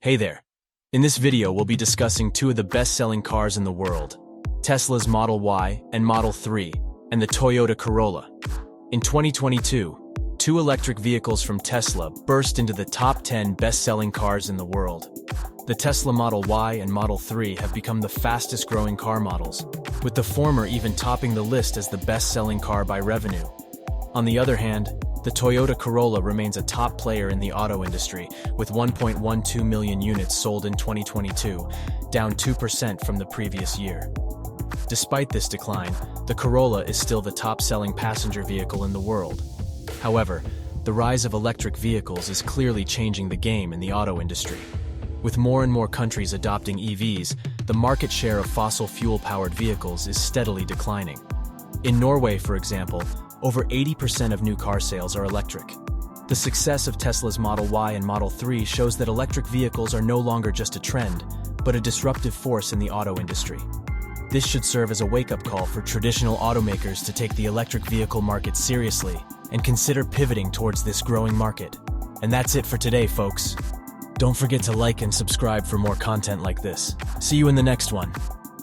Hey there. In this video, we'll be discussing two of the best-selling cars in the world, Tesla's Model Y and Model 3, and the Toyota Corolla. In 2022, two electric vehicles from Tesla burst into the top 10 best-selling cars in the world. The Tesla Model Y and Model 3 have become the fastest-growing car models, with the former even topping the list as the best-selling car by revenue. On the other hand, the Toyota Corolla remains a top player in the auto industry, with 1.12 million units sold in 2022, down 2% from the previous year. Despite this decline, the Corolla is still the top-selling passenger vehicle in the world. However, the rise of electric vehicles is clearly changing the game in the auto industry. With more and more countries adopting EVs, the market share of fossil fuel-powered vehicles is steadily declining. In Norway, for example, over 80% of new car sales are electric. The success of Tesla's Model Y and Model 3 shows that electric vehicles are no longer just a trend, but a disruptive force in the auto industry. This should serve as a wake-up call for traditional automakers to take the electric vehicle market seriously and consider pivoting towards this growing market. And that's it for today, folks. Don't forget to like and subscribe for more content like this. See you in the next one.